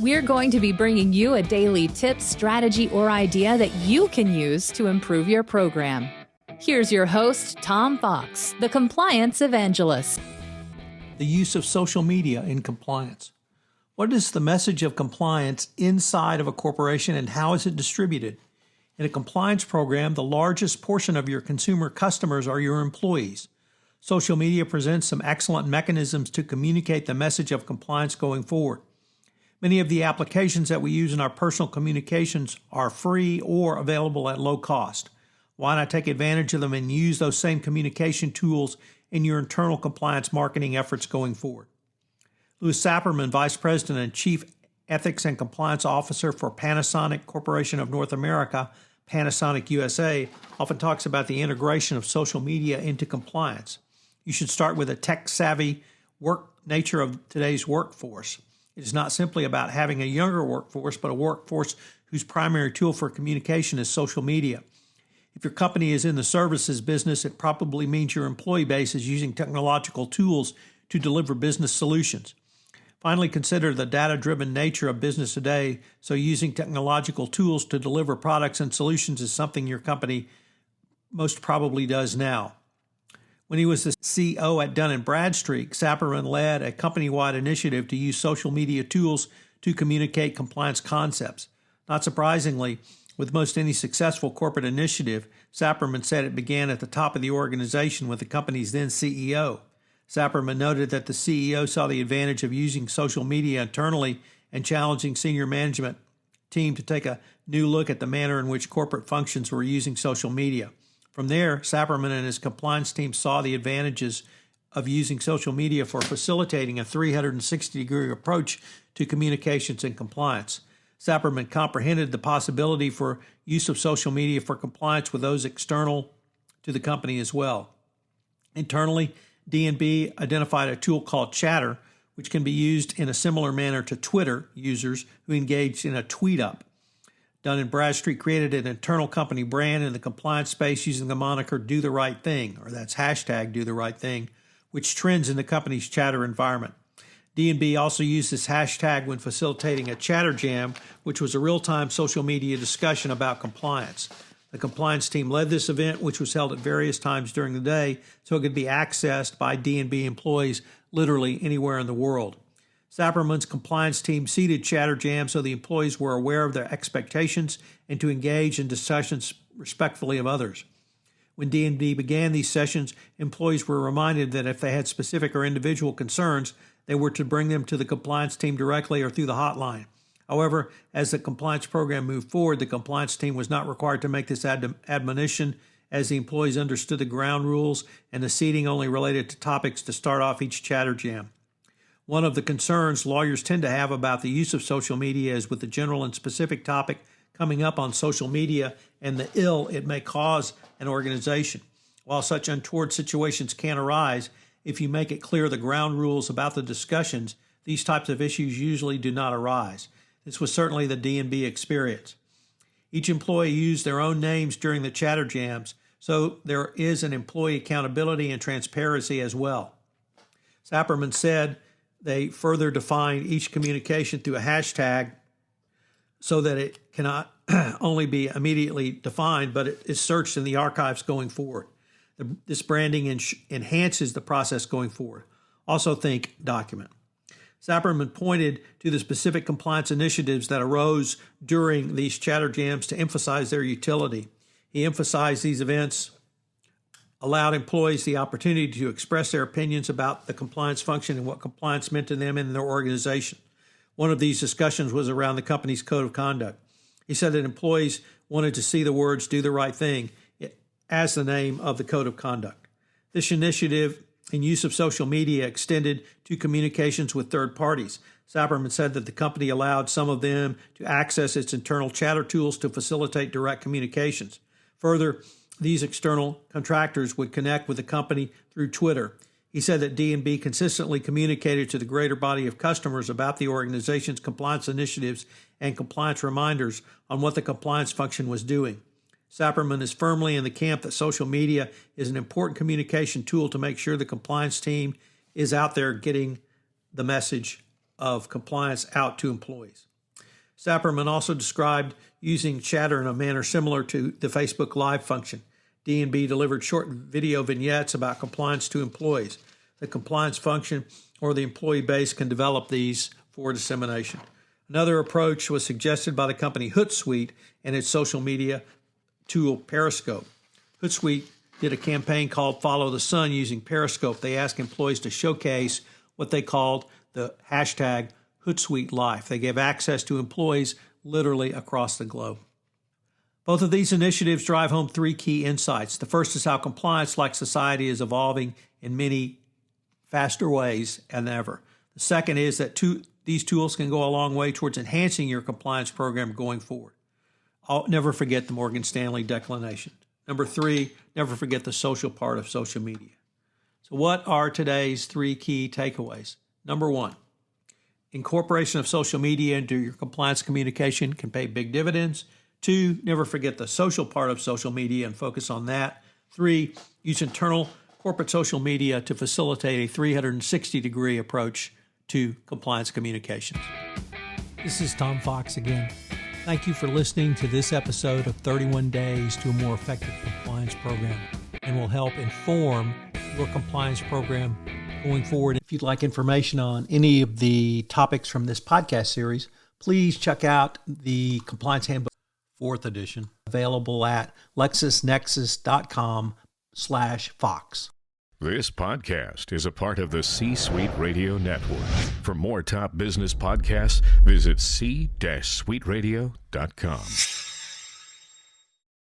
We're going to be bringing you a daily tip, strategy, or idea that you can use to improve your program. Here's your host, Tom Fox, the Compliance Evangelist. The use of social media in compliance. What is the message of compliance inside of a corporation and how is it distributed? In a compliance program, the largest portion of your consumer customers are your employees. Social media presents some excellent mechanisms to communicate the message of compliance going forward. Many of the applications that we use in our personal communications are free or available at low cost. Why not take advantage of them and use those same communication tools in your internal compliance marketing efforts going forward? Louis Sapirman, Vice President and Chief Ethics and Compliance Officer for Panasonic Corporation of North America, Panasonic USA, often talks about the integration of social media into compliance. You should start with a tech-savvy nature of today's workforce. It is not simply about having a younger workforce, but a workforce whose primary tool for communication is social media. If your company is in the services business, it probably means your employee base is using technological tools to deliver business solutions. Finally, consider the data-driven nature of business today, so using technological tools to deliver products and solutions is something your company most probably does now. When he was the CEO at Dun & Bradstreet, Sapirman led a company-wide initiative to use social media tools to communicate compliance concepts. Not surprisingly, with most any successful corporate initiative, Sapirman said it began at the top of the organization with the company's then CEO. Sapirman noted that the CEO saw the advantage of using social media internally and challenging senior management team to take a new look at the manner in which corporate functions were using social media. From there, Sapirman and his compliance team saw the advantages of using social media for facilitating a 360-degree approach to communications and compliance. Sapirman comprehended the possibility for use of social media for compliance with those external to the company as well. Internally, D&B identified a tool called Chatter, which can be used in a similar manner to Twitter users who engaged in a tweet-up. Dun & Bradstreet created an internal company brand in the compliance space using the moniker Do the Right Thing, or that's hashtag Do the Right Thing, which trends in the company's Chatter environment. D&B also used this hashtag when facilitating a Chatter Jam, which was a real-time social media discussion about compliance. The compliance team led this event, which was held at various times during the day, so it could be accessed by D&B employees literally anywhere in the world. Sapirman's compliance team seeded Chatter Jam so the employees were aware of their expectations and to engage in discussions respectfully of others. When D&B began these sessions, employees were reminded that if they had specific or individual concerns, they were to bring them to the compliance team directly or through the hotline. However, as the compliance program moved forward, the compliance team was not required to make this admonition, as the employees understood the ground rules and the seating only related to topics to start off each Chatter Jam. One of the concerns lawyers tend to have about the use of social media is with the general and specific topic coming up on social media and the ill it may cause an organization. While such untoward situations can arise, if you make it clear the ground rules about the discussions, these types of issues usually do not arise. This was certainly the D&B experience. Each employee used their own names during the Chatter Jams, so there is an employee accountability and transparency as well. Sapirman said they further defined each communication through a hashtag so that it cannot only be immediately defined, but it is searched in the archives going forward. This branding enhances the process going forward. Also think document. Sapirman pointed to the specific compliance initiatives that arose during these Chatter Jams to emphasize their utility. He emphasized these events allowed employees the opportunity to express their opinions about the compliance function and what compliance meant to them and their organization. One of these discussions was around the company's code of conduct. He said that employees wanted to see the words "do the right thing" as the name of the code of conduct. This initiative and use of social media extended to communications with third parties. Sapirman said that the company allowed some of them to access its internal chatter tools to facilitate direct communications. Further, these external contractors would connect with the company through Twitter. He said that D&B consistently communicated to the greater body of customers about the organization's compliance initiatives and compliance reminders on what the compliance function was doing. Sapirman is firmly in the camp that social media is an important communication tool to make sure the compliance team is out there getting the message of compliance out to employees. Sapperman also described using chatter in a manner similar to the Facebook Live function. D&B delivered short video vignettes about compliance to employees. The compliance function or the employee base can develop these for dissemination. Another approach was suggested by the company Hootsuite and its social media tool Periscope. Hootsuite did a campaign called Follow the Sun using Periscope. They asked employees to showcase what they called the hashtag Hootsuite Life. They gave access to employees literally across the globe. Both of these initiatives drive home three key insights. The first is how compliance, like society, is evolving in many faster ways than ever. The second is that these tools can go a long way towards enhancing your compliance program going forward. Never forget the Morgan Stanley declination. Number three, never forget the social part of social media. So what are today's three key takeaways? Number one, incorporation of social media into your compliance communication can pay big dividends. Two, never forget the social part of social media and focus on that. Three, use internal corporate social media to facilitate a 360-degree approach to compliance communications. This is Tom Fox again. Thank you for listening to this episode of 31 Days to a More Effective Compliance Program, and will help inform your compliance program going forward. If you'd like information on any of the topics from this podcast series, please check out the Compliance Handbook 4th edition, available at lexisnexis.com/Fox. This podcast is a part of the C-Suite Radio Network. For more top business podcasts, visit c-suiteradio.com.